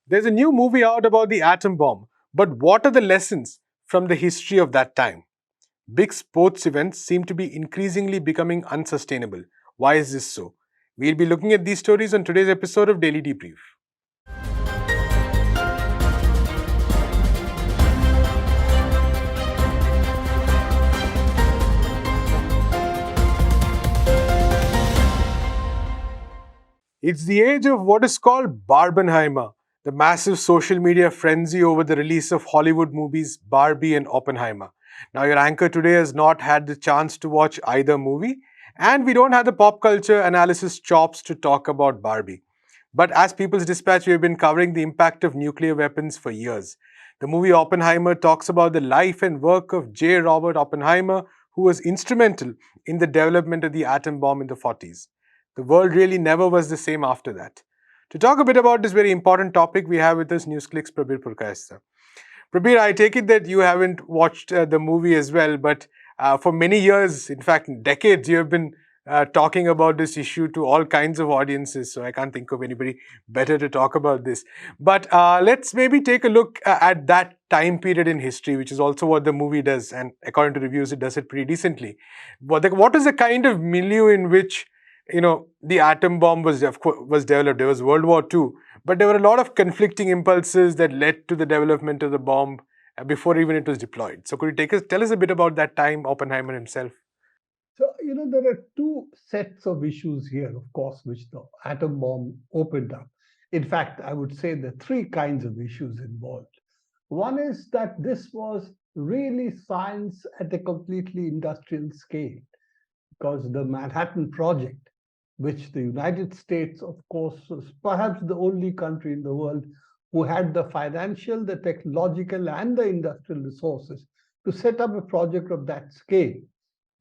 There's a new movie out about the atom bomb, but what are the lessons from the history of that time? Big sports events seem to be increasingly becoming unsustainable. Why is this so? We'll be looking at these stories on today's episode of Daily Debrief. It's the age of what is called Barbenheimer, the massive social media frenzy over the release of Hollywood movies Barbie and Oppenheimer. Now, your anchor today has not had the chance to watch either movie, and we don't have the pop culture analysis chops to talk about Barbie. But as People's Dispatch, we have been covering the impact of nuclear weapons for years. The movie Oppenheimer talks about the life and work of J. Robert Oppenheimer, who was instrumental in the development of the atom bomb in the 40s. The world really never was the same after that. To talk a bit about this very important topic, we have with us NewsClick's Prabir Purkayastha. Prabir, I take it that you haven't watched the movie as well, but for many years, in fact, decades, you have been talking about this issue to all kinds of audiences. So I can't think of anybody better to talk about this. But let's maybe take a look at that time period in history, which is also what the movie does. And according to reviews, it does it pretty decently. What is the kind of milieu in which the atom bomb was developed? There was World War II, but there were a lot of conflicting impulses that led to the development of the bomb before even it was deployed. So could you tell us a bit about that time, Oppenheimer himself? So, there are two sets of issues here, of course, which the atom bomb opened up. In fact, I would say there are three kinds of issues involved. One is that this was really science at a completely industrial scale, because the Manhattan Project, which the United States, of course, was perhaps the only country in the world who had the financial, the technological, and the industrial resources to set up a project of that scale,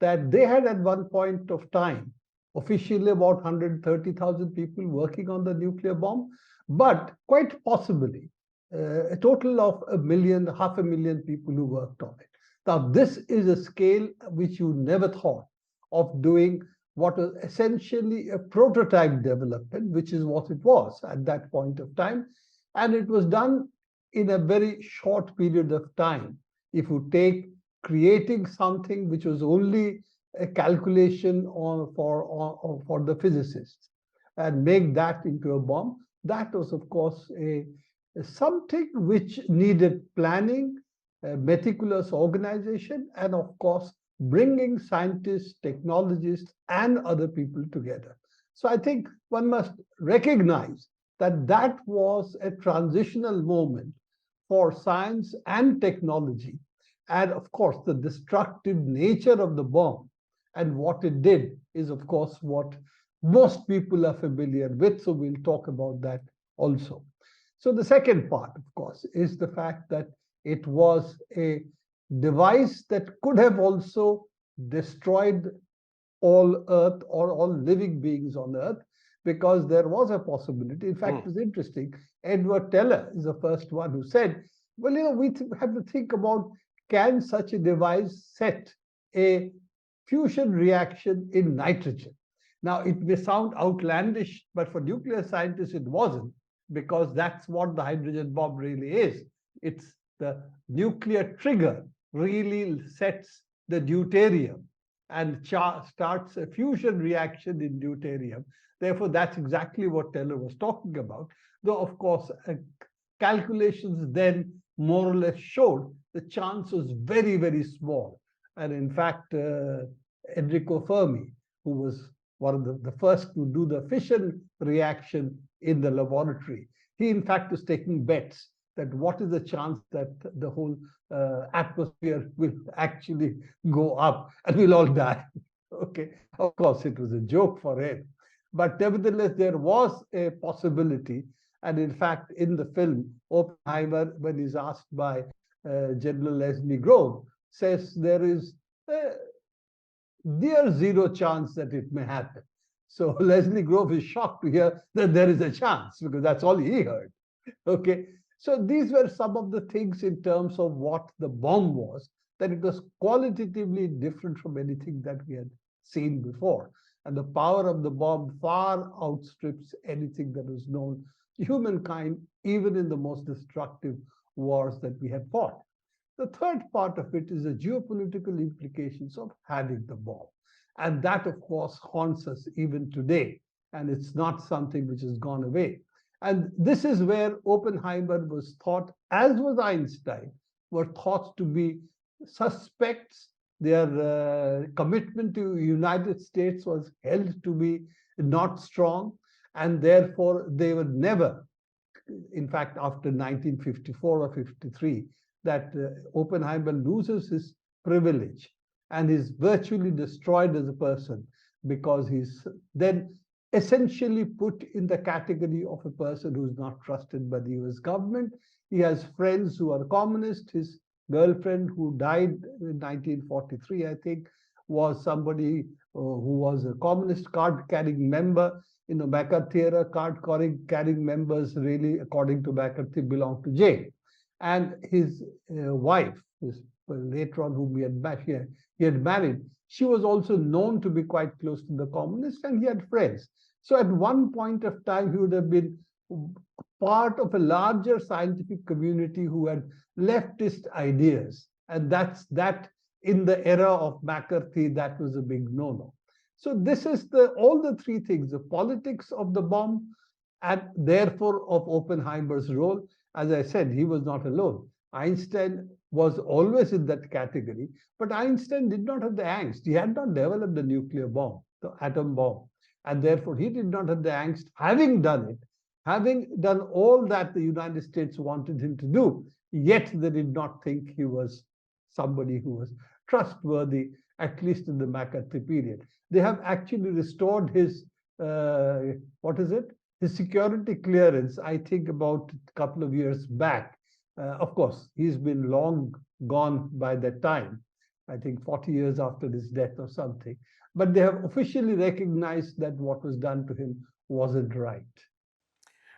that they had at one point of time officially about 130,000 people working on the nuclear bomb, but quite possibly a total of a million, half a million people who worked on it. Now, this is a scale which you never thought of doing, what was essentially a prototype development, which is what it was at that point of time. And it was done in a very short period of time. If you take creating something which was only a calculation for the physicists and make that into a bomb, that was, of course, something which needed planning, meticulous organization, and of course, bringing scientists, technologists, and other people together. So I think one must recognize that that was a transitional moment for science and technology. And of course, the destructive nature of the bomb and what it did is, of course, what most people are familiar with. So we'll talk about that also. So the second part, of course, is the fact that it was a device that could have also destroyed all Earth or all living beings on Earth, because there was a possibility. In fact, it's interesting. Edward Teller is the first one who said, well, we have to think about, can such a device set a fusion reaction in nitrogen? Now, it may sound outlandish, but for nuclear scientists, it wasn't, because that's what the hydrogen bomb really is. It's the nuclear trigger really sets the deuterium and starts a fusion reaction in deuterium. Therefore, that's exactly what Taylor was talking about. Though, of course, calculations then more or less showed the chance was very, very small. And in fact, Enrico Fermi, who was one of the first to do the fission reaction in the laboratory, he in fact was taking bets that what is the chance that the whole atmosphere will actually go up and we'll all die. Okay, of course, it was a joke for him. But nevertheless, there was a possibility. And in fact, in the film, Oppenheimer, when he's asked by General Leslie Grove, says there is a near zero chance that it may happen. So Leslie Grove is shocked to hear that there is a chance, because that's all he heard. Okay, so these were some of the things in terms of what the bomb was, that it was qualitatively different from anything that we had seen before. And the power of the bomb far outstrips anything that was known to humankind even in the most destructive wars that we had fought. The third part of it is the geopolitical implications of having the bomb. And that, of course, haunts us even today. And it's not something which has gone away. And this is where Oppenheimer was thought, as was Einstein, were thought to be suspects. Their commitment to the United States was held to be not strong, and therefore they were never, in fact, after 1954 or 53, that Oppenheimer loses his privilege and is virtually destroyed as a person because he's then essentially put in the category of a person who's not trusted by the US government. He has friends who are communists. His girlfriend, who died in 1943, I think, was somebody who was a communist card carrying member. McCarthy era card carrying members, really, according to McCarthy, belong to jail. And his wife, later on, whom he had married, she was also known to be quite close to the communists, and he had friends. So at one point of time, he would have been part of a larger scientific community who had leftist ideas. And that in the era of McCarthy, that was a big no-no. So this is all the three things: the politics of the bomb, and therefore of Oppenheimer's role. As I said, he was not alone. Einstein was always in that category, but Einstein did not have the angst. He had not developed the nuclear bomb, the atom bomb, and therefore he did not have the angst, having done it, having done all that the United States wanted him to do. Yet they did not think he was somebody who was trustworthy, at least in the McCarthy period. They have actually restored his, what is it? His security clearance, I think, about a couple of years back. Of course, he's been long gone by that time, I think 40 years after his death or something. But they have officially recognized that what was done to him wasn't right.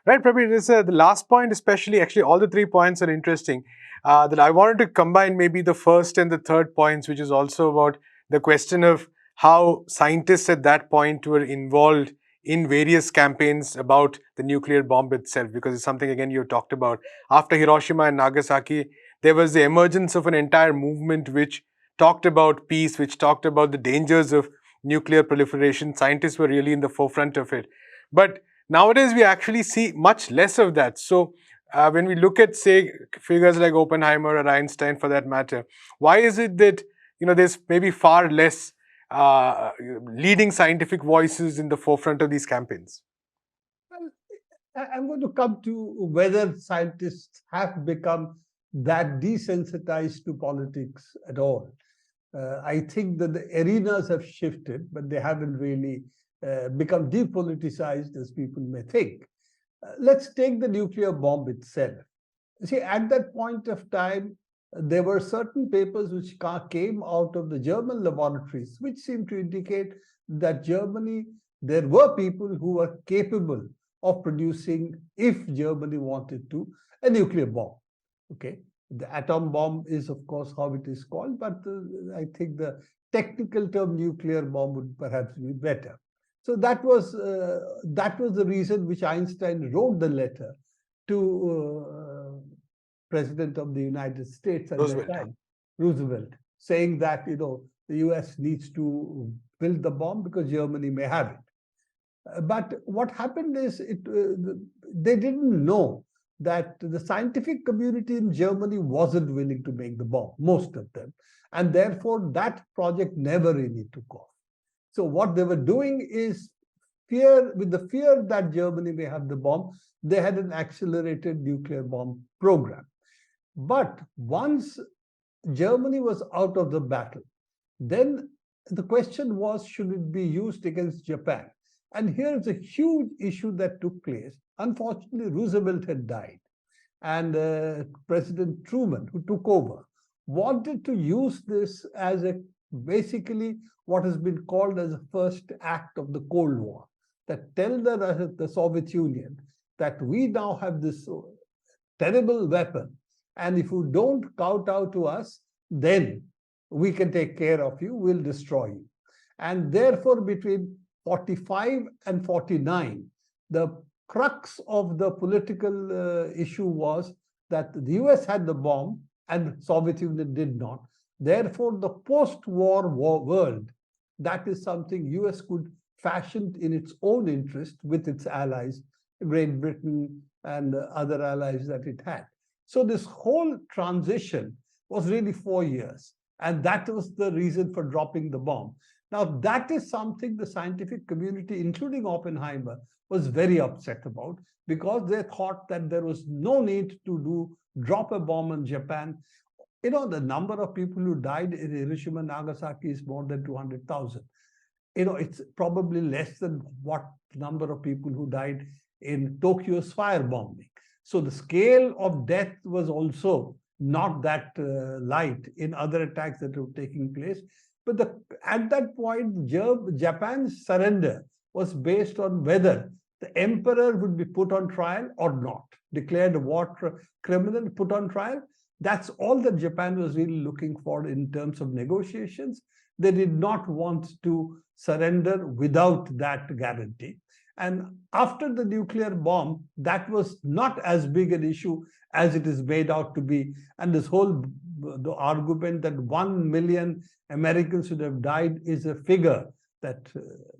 Right, Prabir, the last point, especially, actually, all the 3 points are interesting. That I wanted to combine maybe the first and the third points, which is also about the question of how scientists at that point were involved in various campaigns about the nuclear bomb itself, because it's something, again, you talked about. After Hiroshima and Nagasaki, there was the emergence of an entire movement which talked about peace, which talked about the dangers of nuclear proliferation. Scientists were really in the forefront of it. But nowadays, we actually see much less of that. So, when we look at, say, figures like Oppenheimer or Einstein, for that matter, why is it that there's maybe far less leading scientific voices in the forefront of these campaigns? Well, I'm going to come to whether scientists have become that desensitized to politics at all. I think that the arenas have shifted, but they haven't really become depoliticized as people may think. Let's take the nuclear bomb itself. See, at that point of time, there were certain papers which came out of the German laboratories, which seemed to indicate that Germany, there were people who were capable of producing, if Germany wanted to, a nuclear bomb. Okay. The atom bomb is, of course, how it is called, but I think the technical term nuclear bomb would perhaps be better. So that was the reason which Einstein wrote the letter to President of the United States at that Roosevelt. time, Roosevelt, saying that the US needs to build the bomb because Germany may have it. But what happened is they didn't know that the scientific community in Germany wasn't willing to make the bomb, most of them. And therefore, that project never really took off. So what they were doing is with the fear that Germany may have the bomb, they had an accelerated nuclear bomb program. But once Germany was out of the battle, then the question was, should it be used against Japan? And here's a huge issue that took place. Unfortunately, Roosevelt had died, and President Truman, who took over, wanted to use this as basically what has been called as the first act of the Cold War, that tell the Soviet Union that we now have this terrible weapon, and if you don't kowtow to us, then we can take care of you, we'll destroy you. And therefore, between 45 and 49, the crux of the political issue was that the US had the bomb and Soviet Union did not. Therefore, the post-war world, that is something US could fashion in its own interest with its allies, Great Britain and other allies that it had. So this whole transition was really 4 years. And that was the reason for dropping the bomb. Now, that is something the scientific community, including Oppenheimer, was very upset about because they thought that there was no need to drop a bomb on Japan. You know, the number of people who died in Hiroshima and Nagasaki is more than 200,000. You know, it's probably less than what number of people who died in Tokyo's firebombing. So the scale of death was also not that light in other attacks that were taking place. But at that point, Japan's surrender was based on whether the emperor would be put on trial or not, declared a war criminal, put on trial. That's all that Japan was really looking for in terms of negotiations. They did not want to surrender without that guarantee. And after the nuclear bomb, that was not as big an issue as it is made out to be. And this whole the argument that 1 million Americans should have died is a figure that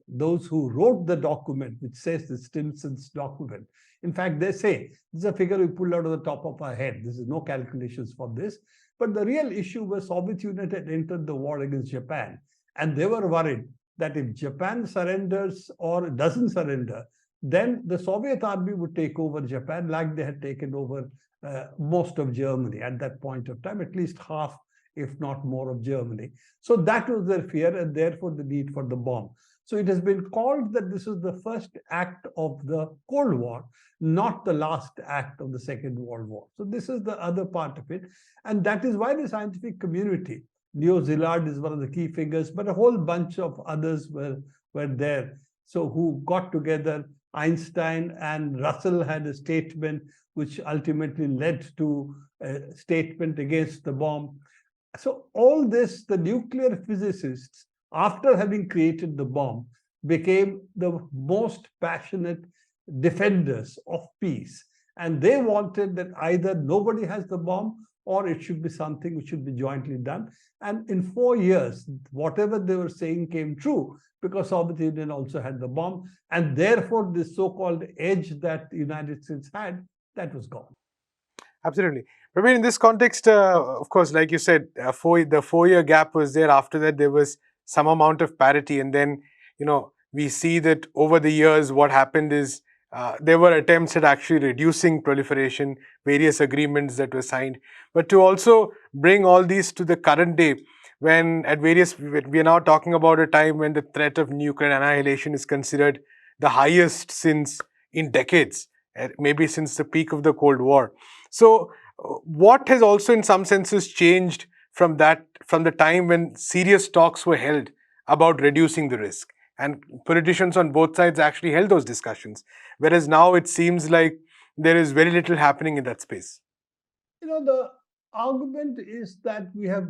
those who wrote the document, which says the Stimson's document, in fact, they say this is a figure we pulled out of the top of our head. This is no calculations for this. But the real issue was Soviet Union had entered the war against Japan, and they were worried that if Japan surrenders or doesn't surrender, then the Soviet army would take over Japan like they had taken over most of Germany at that point of time, at least half, if not more, of Germany. So that was their fear, and therefore the need for the bomb. So it has been called that this is the first act of the Cold War, not the last act of the Second World War. So this is the other part of it. And that is why the scientific community, Leo Szilard is one of the key figures, but a whole bunch of others were there. So who got together, Einstein and Russell had a statement which ultimately led to a statement against the bomb. So all this, the nuclear physicists, after having created the bomb, became the most passionate defenders of peace. And they wanted that either nobody has the bomb or it should be something which should be jointly done. And in 4 years, whatever they were saying came true because Soviet Union also had the bomb. And therefore, this so-called edge that the United States had, that was gone. Absolutely. Praveen, in this context, of course, like you said, the 4 year gap was there. After that, there was some amount of parity. And then, we see that over the years, what happened is there were attempts at actually reducing proliferation, various agreements that were signed. But to also bring all these to the current day, when we are now talking about a time when the threat of nuclear annihilation is considered the highest in decades, maybe since the peak of the Cold War. So, what has also, in some senses, changed from the time when serious talks were held about reducing the risk, and politicians on both sides actually held those discussions, whereas now it seems like there is very little happening in that space. The argument is that we have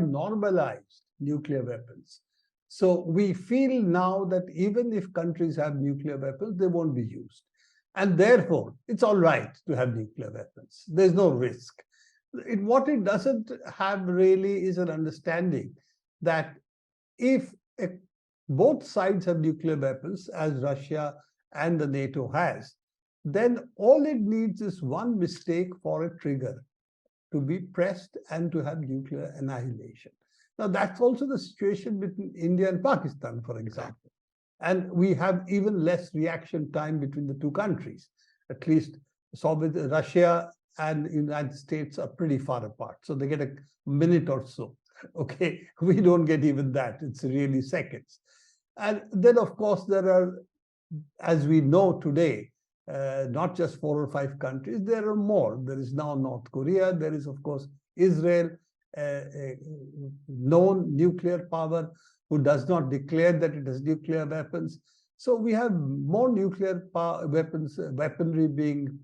normalized nuclear weapons. So we feel now that even if countries have nuclear weapons, they won't be used. And therefore, it's all right to have nuclear weapons. There's no risk. What it doesn't have really is an understanding that if both sides have nuclear weapons, as Russia and the NATO has, then all it needs is one mistake for a trigger to be pressed and to have nuclear annihilation. Now, that's also the situation between India and Pakistan, for example. And we have even less reaction time between the two countries. At least Russia and the United States are pretty far apart. So they get a minute or so. Okay, we don't get even that. It's really seconds. And then, of course, there are, as we know today, not just 4 or 5 countries, there are more. There is now North Korea. There is, of course, Israel, a known nuclear power who does not declare that it has nuclear weapons. So we have more nuclear weaponry being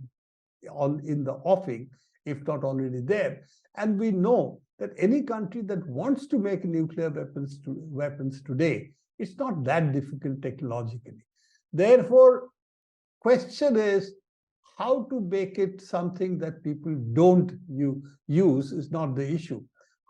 in the offing, if not already there. And we know that any country that wants to make nuclear weapons today, it's not that difficult technologically. Therefore, Question is how to make it something that people don't use is not the issue.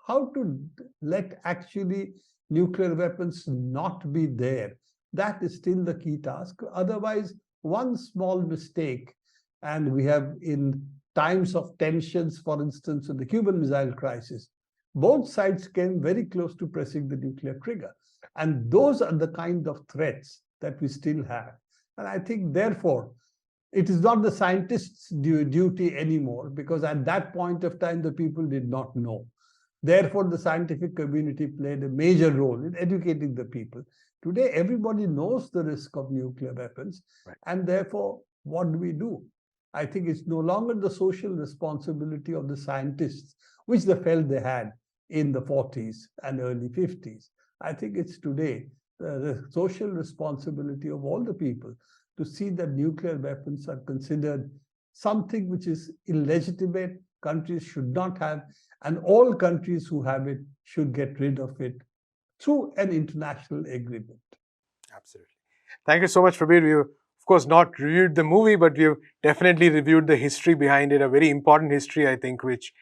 How to let actually nuclear weapons not be there, that is still the key task. Otherwise, one small mistake, and we have in times of tensions, for instance, in the Cuban Missile Crisis, both sides came very close to pressing the nuclear trigger. And those are the kind of threats that we still have. And I think, therefore, it is not the scientists' duty anymore, because at that point of time, the people did not know. Therefore, the scientific community played a major role in educating the people. Today, everybody knows the risk of nuclear weapons, Right. and therefore, what do we do? I think it's no longer the social responsibility of the scientists, which they felt they had in the 40s and early 50s. I think it's today the social responsibility of all the people to see that nuclear weapons are considered something which is illegitimate, countries should not have, and all countries who have it should get rid of it through an international agreement. Absolutely. Thank you so much, Prabir. We've, of course, not reviewed the movie, but we've definitely reviewed the history behind it, a very important history, I think, which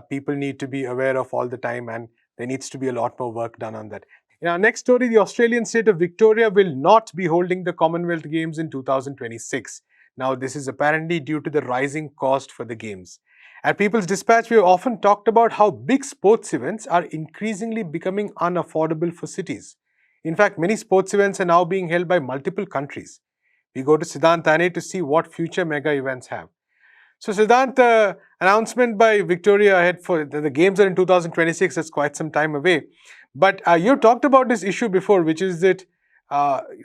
people need to be aware of all the time, and there needs to be a lot more work done on that. In our next story, the Australian state of Victoria will not be holding the Commonwealth Games in 2026. Now, this is apparently due to the rising cost for the Games. At People's Dispatch, we have often talked about how big sports events are increasingly becoming unaffordable for cities. In fact, many sports events are now being held by multiple countries. We go to Siddhant Thane to see what future mega events have. So, Siddhant, announcement by Victoria ahead for the Games are in 2026. That's quite some time away. But you talked about this issue before, which is that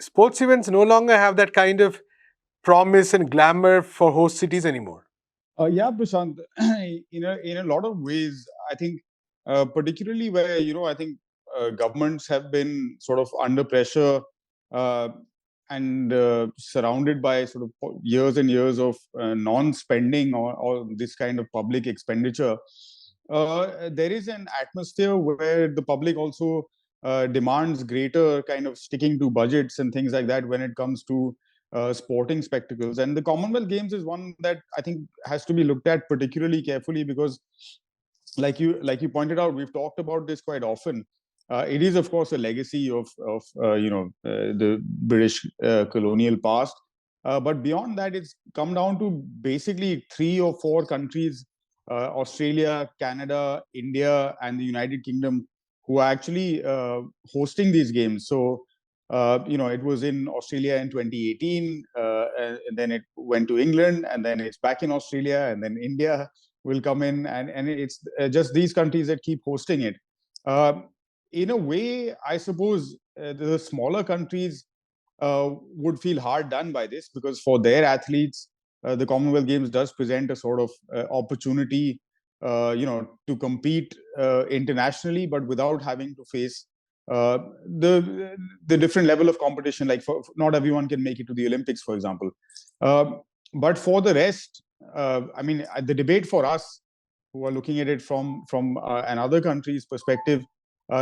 sports events no longer have that kind of promise and glamour for host cities anymore. Yeah, Prashant, in a lot of ways, I think, particularly where, I think governments have been sort of under pressure uh, and surrounded by sort of years and years of non-spending or this kind of public expenditure. There is an atmosphere where the public also demands greater kind of sticking to budgets and things like that when it comes to sporting spectacles. And the Commonwealth Games is one that I think has to be looked at particularly carefully because, like you pointed out, we've talked about this quite often. It is, of course, a legacy of the British colonial past. But beyond that, it's come down to basically three or four countries: Australia, Canada, India, and the United Kingdom, who are actually hosting these games. So it was in Australia in 2018, and then it went to England, and then it's back in Australia, and then India will come in, and it's just these countries that keep hosting it. In a way, I suppose the smaller countries would feel hard done by this because for their athletes, the Commonwealth Games does present a sort of opportunity, to compete internationally, but without having to face uh, the the different level of competition. Like, not everyone can make it to the Olympics, for example. But for the rest, I mean, the debate for us who are looking at it from another country's perspective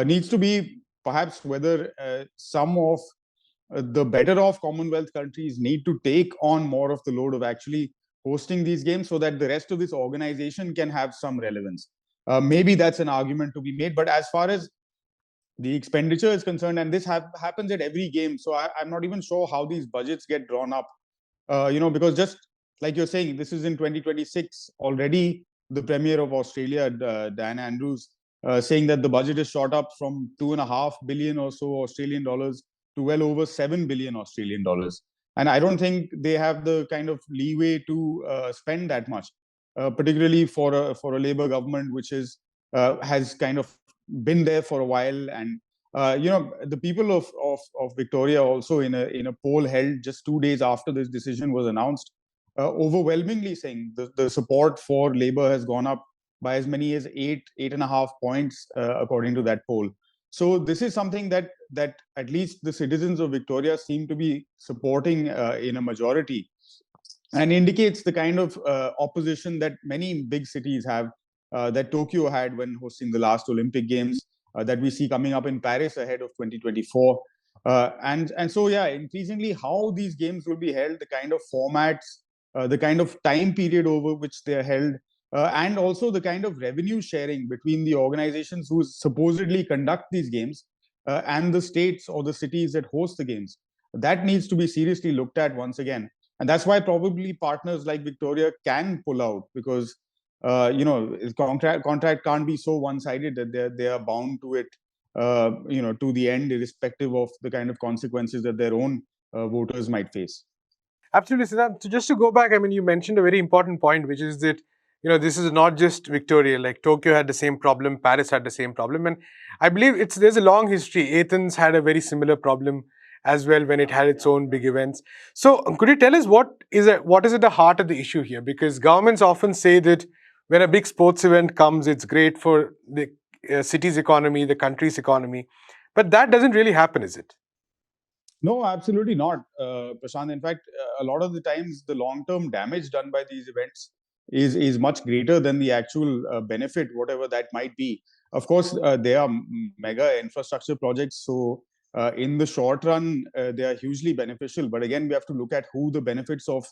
needs to be perhaps whether some of the better off Commonwealth countries need to take on more of the load of actually hosting these games so that the rest of this organization can have some relevance. Maybe that's an argument to be made. But as far as the expenditure is concerned, and this happens at every game, so I'm not even sure how these budgets get drawn up. Because just like you're saying, this is in 2026 already. The Premier of Australia, Dan Andrews, saying that the budget is shot up from 2.5 billion or so Australian dollars to well over 7 billion Australian dollars. And I don't think they have the kind of leeway to spend that much, particularly for a Labour government which has kind of been there for a while. And the people of Victoria also in a poll held just 2 days after this decision was announced, overwhelmingly saying the support for Labour has gone up by as many as 8.5 points, according to that poll. So this is something that at least the citizens of Victoria seem to be supporting in a majority, and indicates the kind of opposition that many big cities have, that Tokyo had when hosting the last Olympic Games, that we see coming up in Paris ahead of 2024. And so yeah, increasingly how these games will be held, the kind of formats, the kind of time period over which they are held, and also the kind of revenue sharing between the organizations who supposedly conduct these games and the states or the cities that host the games. That needs to be seriously looked at once again. And that's why probably partners like Victoria can pull out, because contract can't be so one-sided that they are bound to it, to the end, irrespective of the kind of consequences that their own voters might face. Absolutely, Siddharth. So just to go back, I mean, you mentioned a very important point, which is that this is not just Victoria. Like Tokyo had the same problem, Paris had the same problem, and I believe there's a long history. Athens had a very similar problem as well when it had its own big events. So could you tell us what is at the heart of the issue here? Because governments often say that when a big sports event comes, it's great for the city's economy, the country's economy, but that doesn't really happen, is it? No, absolutely not, Prashant. In fact, a lot of the times the long-term damage done by these events is much greater than the actual benefit, whatever that might be. Of course, they are mega infrastructure projects, so in the short run, they are hugely beneficial. But again, we have to look at who the benefits of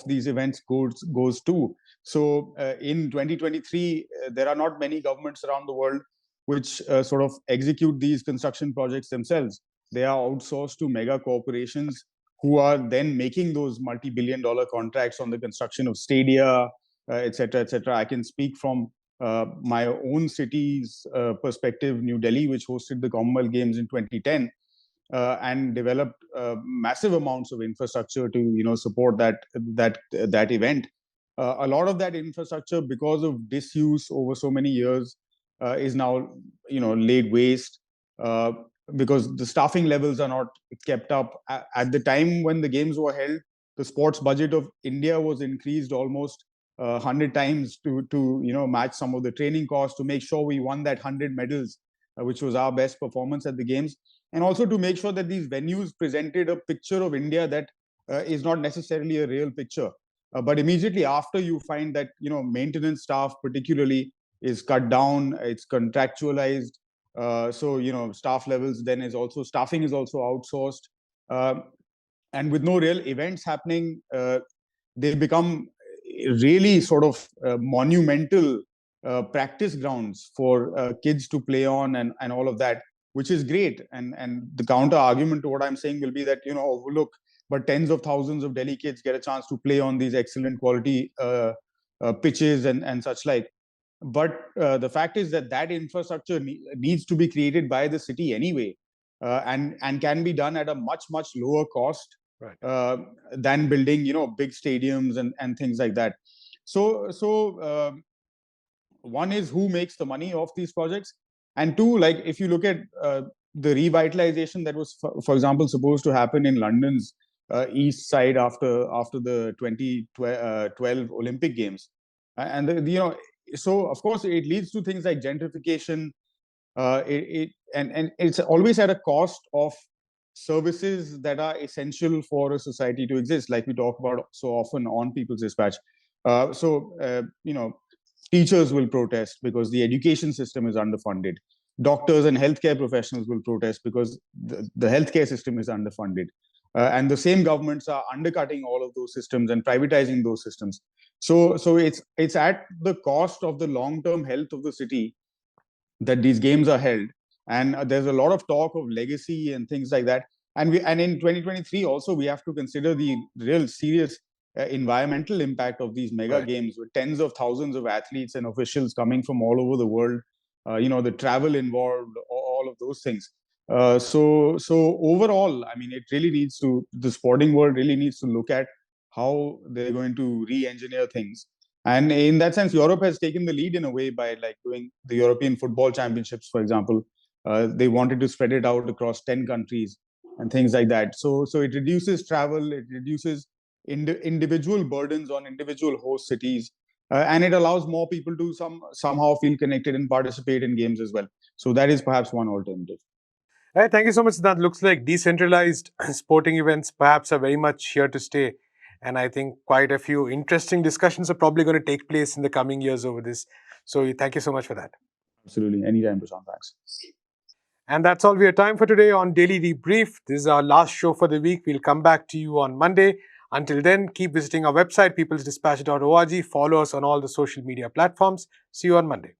these events goes to. So in 2023, there are not many governments around the world which sort of execute these construction projects themselves. They are outsourced to mega corporations who are then making those multi-billion-dollar contracts on the construction of stadia, et cetera, et cetera. I can speak from my own city's perspective, New Delhi, which hosted the Commonwealth Games in 2010, and developed massive amounts of infrastructure to support that event. A lot of that infrastructure, because of disuse over so many years, is now laid waste, uh, because the staffing levels are not kept up. At the time when the games were held, the sports budget of India was increased almost 100 times to match some of the training costs, to make sure we won that 100 medals, which was our best performance at the games, and also to make sure that these venues presented a picture of India that is not necessarily a real picture. But immediately after, you find that maintenance staff particularly is cut down, it's contractualized. So staff levels then is also staffing is also outsourced, uh, and with no real events happening, they become really sort of monumental practice grounds for kids to play on, and all of that, which is great. And the counter argument to what I'm saying will be that look, but tens of thousands of Delhi kids get a chance to play on these excellent quality pitches and such like. But the fact is that that infrastructure needs to be created by the city anyway, and can be done at a much lower cost, Right. than building big stadiums and things like that. So one is who makes the money of these projects, and two, like if you look at the revitalization that was, for example, supposed to happen in London's east side after the 2012 Olympic Games, and so of course it leads to things like gentrification. And it's always at a cost of services that are essential for a society to exist, like we talk about so often on People's Dispatch. So teachers will protest because the education system is underfunded. Doctors and healthcare professionals will protest because the healthcare system is underfunded. And the same governments are undercutting all of those systems and privatizing those systems. So it's at the cost of the long-term health of the city that these games are held. And there's a lot of talk of legacy and things like that. And in 2023 also, we have to consider the real serious environmental impact of these mega Right. games, with tens of thousands of athletes and officials coming from all over the world. The travel involved, all of those things. So overall, I mean, the sporting world really needs to look at how they're going to re-engineer things. And in that sense, Europe has taken the lead in a way by like doing the European Football Championships, for example. They wanted to spread it out across 10 countries and things like that. So it reduces travel, it reduces individual burdens on individual host cities, and it allows more people to somehow feel connected and participate in games as well. So that is perhaps one alternative. Thank you so much. That looks like decentralized sporting events perhaps are very much here to stay. And I think quite a few interesting discussions are probably going to take place in the coming years over this. So thank you so much for that. Absolutely. Anytime, Prashant. Thanks. And that's all we have time for today on Daily Debrief. This is our last show for the week. We'll come back to you on Monday. Until then, keep visiting our website, peoplesdispatch.org. Follow us on all the social media platforms. See you on Monday.